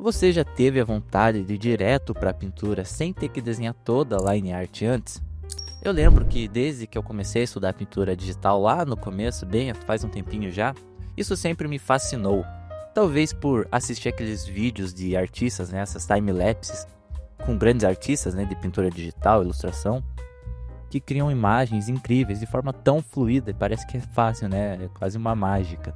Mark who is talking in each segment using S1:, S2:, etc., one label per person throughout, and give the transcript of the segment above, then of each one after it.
S1: Você já teve a vontade de ir direto para a pintura sem ter que desenhar toda a line art antes? Eu lembro que desde que eu comecei a estudar pintura digital lá no começo, bem faz um tempinho já, isso sempre me fascinou. Talvez por assistir aqueles vídeos de artistas, né, essas time-lapses, com grandes artistas, né, de pintura digital, ilustração, que criam imagens incríveis de forma tão fluida e parece que é fácil, né, é quase uma mágica.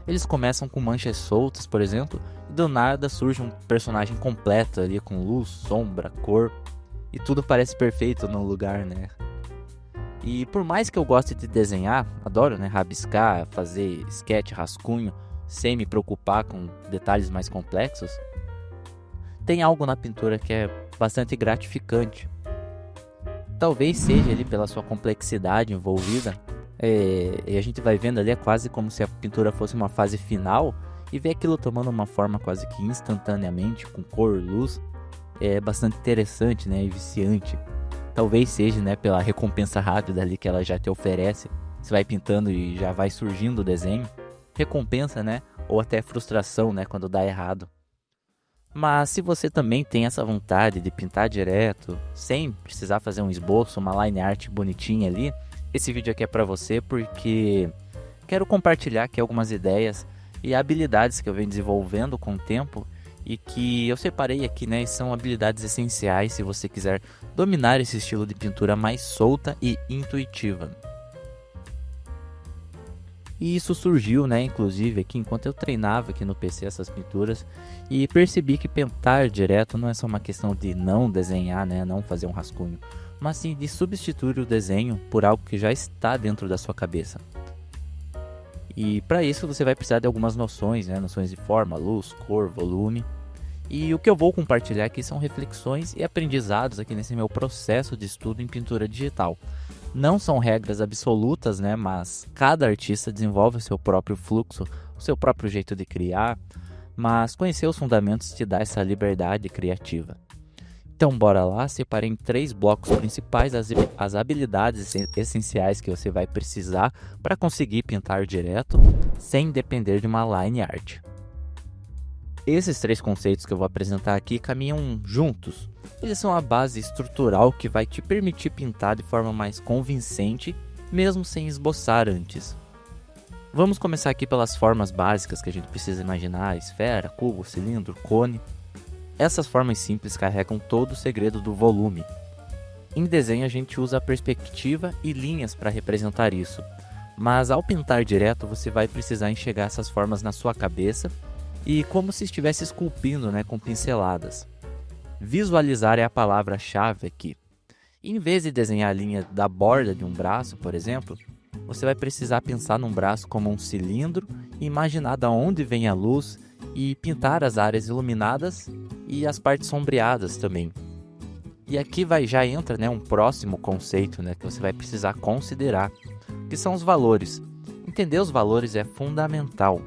S1: Eles começam com manchas soltas, por exemplo, e do nada surge um personagem completo ali com luz, sombra, cor, e tudo parece perfeito no lugar, né? E por mais que eu goste de desenhar, adoro, né, rabiscar, fazer sketch, rascunho, sem me preocupar com detalhes mais complexos, tem algo na pintura que é bastante gratificante. Talvez seja ali pela sua complexidade envolvida, e a gente vai vendo ali, é quase como se a pintura fosse uma fase final, e ver aquilo tomando uma forma quase que instantaneamente, com cor, luz, é bastante interessante, né, e viciante. Talvez seja, né, pela recompensa rápida ali que ela já te oferece. Você vai pintando e já vai surgindo o desenho. Recompensa, né, ou até frustração, né, quando dá errado. Mas se você também tem essa vontade de pintar direto, sem precisar fazer um esboço, uma line art bonitinha ali, esse vídeo aqui é para você porque quero compartilhar aqui algumas ideias e habilidades que eu venho desenvolvendo com o tempo e que eu separei aqui, né, e são habilidades essenciais se você quiser dominar esse estilo de pintura mais solta e intuitiva. E isso surgiu, né, inclusive aqui enquanto eu treinava aqui no PC essas pinturas e percebi que pintar direto não é só uma questão de não desenhar, né, não fazer um rascunho, mas sim de substituir o desenho por algo que já está dentro da sua cabeça. E para isso você vai precisar de algumas noções, né, noções de forma, luz, cor, volume. E o que eu vou compartilhar aqui são reflexões e aprendizados aqui nesse meu processo de estudo em pintura digital. Não são regras absolutas, né, mas cada artista desenvolve o seu próprio fluxo, o seu próprio jeito de criar, mas conhecer os fundamentos te dá essa liberdade criativa. Então bora lá, separei em 3 blocos principais as habilidades essenciais que você vai precisar para conseguir pintar direto, sem depender de uma line art. Esses 3 conceitos que eu vou apresentar aqui caminham juntos. Eles são a base estrutural que vai te permitir pintar de forma mais convincente, mesmo sem esboçar antes. Vamos começar aqui pelas formas básicas que a gente precisa imaginar: esfera, cubo, cilindro, cone. Essas formas simples carregam todo o segredo do volume. Em desenho a gente usa a perspectiva e linhas para representar isso, mas ao pintar direto você vai precisar enxergar essas formas na sua cabeça e como se estivesse esculpindo, né, com pinceladas. Visualizar é a palavra-chave aqui. Em vez de desenhar a linha da borda de um braço, por exemplo, você vai precisar pensar num braço como um cilindro e imaginar de onde vem a luz e pintar as áreas iluminadas e as partes sombreadas também. E aqui já entra, né, um próximo conceito, né, que você vai precisar considerar, que são os valores. Entender os valores é fundamental.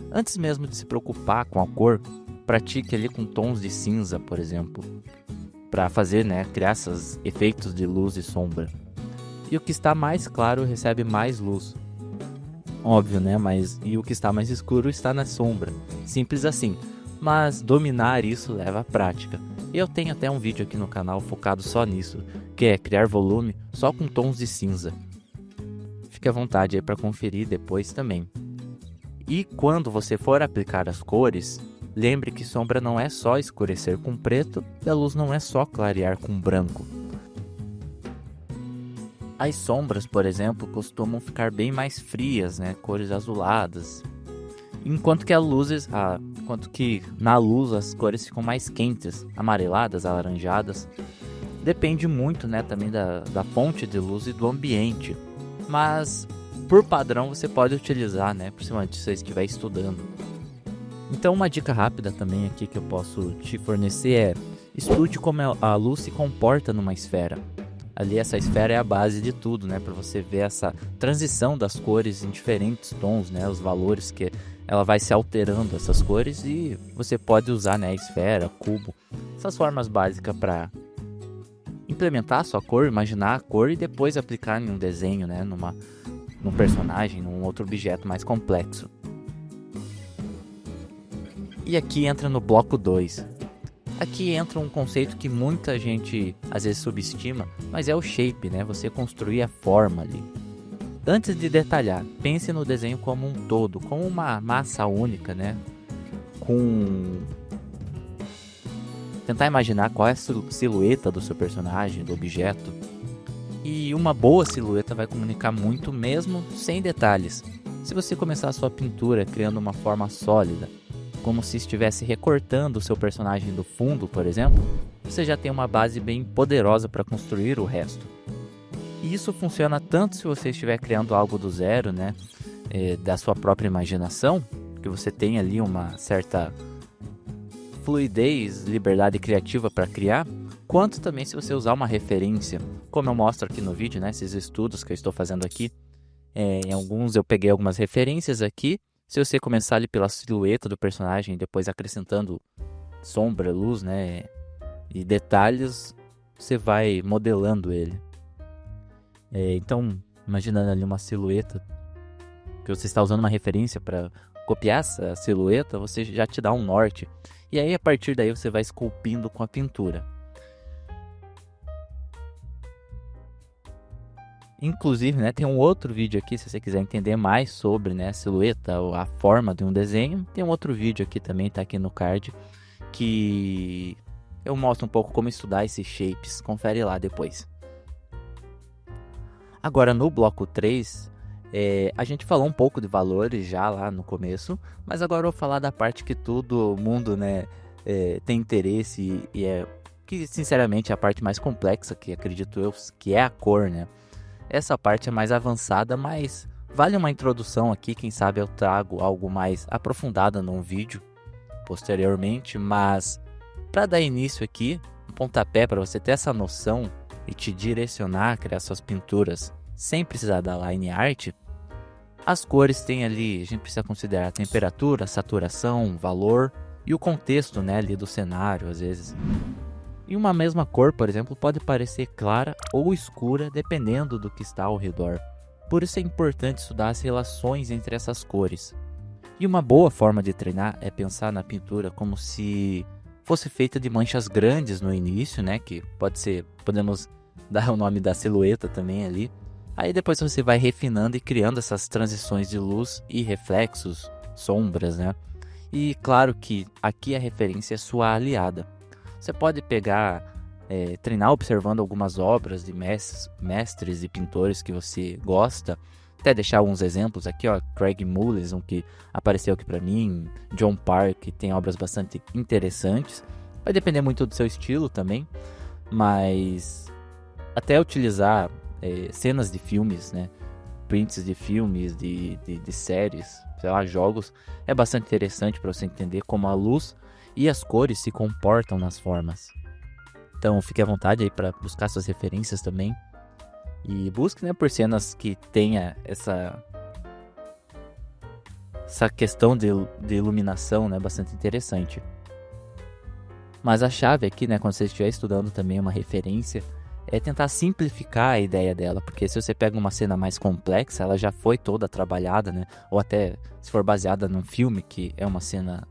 S1: Antes mesmo de se preocupar com a cor, pratique ali com tons de cinza, por exemplo, para fazer, né, criar esses efeitos de luz e sombra. E o que está mais claro recebe mais luz. Óbvio, né, e o que está mais escuro está na sombra. Simples assim, mas dominar isso leva à prática. Eu tenho até um vídeo aqui no canal focado só nisso, que é criar volume só com tons de cinza. Fique à vontade aí para conferir depois também. E quando você for aplicar as cores, lembre que sombra não é só escurecer com preto e a luz não é só clarear com branco. As sombras, por exemplo, costumam ficar bem mais frias, né, cores azuladas, enquanto que na luz as cores ficam mais quentes, amareladas, alaranjadas. Depende muito, né, também da fonte de luz e do ambiente, mas por padrão você pode utilizar, né, principalmente se você estiver estudando. Então uma dica rápida também aqui que eu posso te fornecer é: estude como a luz se comporta numa esfera. Ali essa esfera é a base de tudo, né, para você ver essa transição das cores em diferentes tons, né, os valores que ela vai se alterando essas cores, e você pode usar, né, a esfera, cubo, essas formas básicas para implementar a sua cor, imaginar a cor e depois aplicar em um desenho, né, num personagem, num outro objeto mais complexo. E aqui entra no bloco 2. Aqui entra um conceito que muita gente às vezes subestima, mas é o shape, né? Você construir a forma ali. Antes de detalhar, pense no desenho como um todo, como uma massa única, né? Tentar imaginar qual é a silhueta do seu personagem, do objeto. E uma boa silhueta vai comunicar muito mesmo sem detalhes. Se você começar a sua pintura criando uma forma sólida, como se estivesse recortando o seu personagem do fundo, por exemplo, você já tem uma base bem poderosa para construir o resto. E isso funciona tanto se você estiver criando algo do zero, né, da sua própria imaginação, que você tem ali uma certa fluidez, liberdade criativa para criar, quanto também se você usar uma referência, como eu mostro aqui no vídeo, né, esses estudos que eu estou fazendo aqui. Em alguns eu peguei algumas referências aqui. Se você começar ali pela silhueta do personagem e depois acrescentando sombra, luz, né, e detalhes, você vai modelando ele. Então, imaginando ali uma silhueta, que você está usando uma referência para copiar essa silhueta, você já te dá um norte. E aí, a partir daí, você vai esculpindo com a pintura. Inclusive, né, tem um outro vídeo aqui, se você quiser entender mais sobre, né, a silhueta ou a forma de um desenho. Tem um outro vídeo aqui também, tá aqui no card, que eu mostro um pouco como estudar esses shapes. Confere lá depois. Agora, no bloco 3, a gente falou um pouco de valores já lá no começo, mas agora eu vou falar da parte que todo mundo, né, tem interesse que, sinceramente, é a parte mais complexa, que acredito eu, que é a cor, né? Essa parte é mais avançada, mas vale uma introdução aqui, quem sabe eu trago algo mais aprofundado num vídeo posteriormente, mas para dar início aqui, um pontapé para você ter essa noção e te direcionar a criar suas pinturas sem precisar da line art, as cores têm ali, a gente precisa considerar a temperatura, a saturação, valor e o contexto, né, ali do cenário às vezes. E uma mesma cor, por exemplo, pode parecer clara ou escura dependendo do que está ao redor. Por isso é importante estudar as relações entre essas cores. E uma boa forma de treinar é pensar na pintura como se fosse feita de manchas grandes no início, né? Que podemos dar o nome da silhueta também ali. Aí depois você vai refinando e criando essas transições de luz e reflexos, sombras, né? E claro que aqui a referência é sua aliada. Você pode treinar observando algumas obras de mestres e pintores que você gosta. Até deixar alguns exemplos aqui, ó, Craig Mullison, que apareceu aqui para mim, John Park, que tem obras bastante interessantes. Vai depender muito do seu estilo também, mas até utilizar cenas de filmes, né, prints de filmes, de séries, sei lá, jogos, é bastante interessante para você entender como a luz e as cores se comportam nas formas. Então fique à vontade aí para buscar suas referências também. E busque, né, por cenas que tenha essa questão de iluminação, né, bastante interessante. Mas a chave aqui, né, quando você estiver estudando também uma referência, é tentar simplificar a ideia dela. Porque se você pega uma cena mais complexa, ela já foi toda trabalhada, né? Ou até se for baseada num filme que é uma cena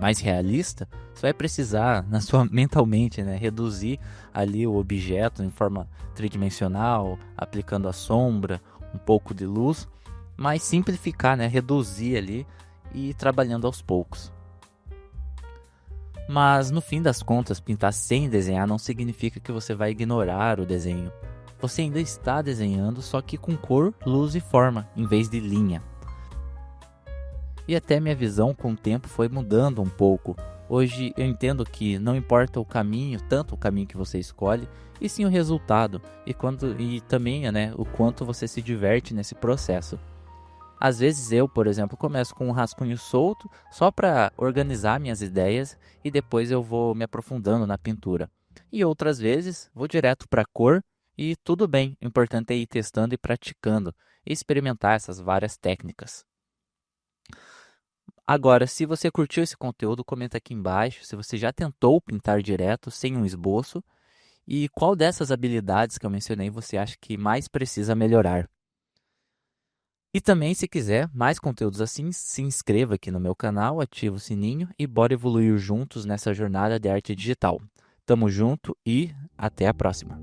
S1: mais realista, você vai precisar, mentalmente, né, reduzir ali o objeto em forma tridimensional, aplicando a sombra, um pouco de luz, mas simplificar, né, reduzir ali e ir trabalhando aos poucos. Mas no fim das contas, pintar sem desenhar não significa que você vai ignorar o desenho. Você ainda está desenhando, só que com cor, luz e forma, em vez de linha. E até minha visão com o tempo foi mudando um pouco. Hoje eu entendo que não importa o caminho, tanto o caminho que você escolhe, e sim o resultado, e também, né, o quanto você se diverte nesse processo. Às vezes eu, por exemplo, começo com um rascunho solto, só para organizar minhas ideias, e depois eu vou me aprofundando na pintura. E outras vezes vou direto para a cor, e tudo bem, o importante é ir testando e praticando, e experimentar essas várias técnicas. Agora, se você curtiu esse conteúdo, comenta aqui embaixo se você já tentou pintar direto, sem um esboço, e qual dessas habilidades que eu mencionei você acha que mais precisa melhorar. E também, se quiser mais conteúdos assim, se inscreva aqui no meu canal, ativa o sininho e bora evoluir juntos nessa jornada de arte digital. Tamo junto e até a próxima!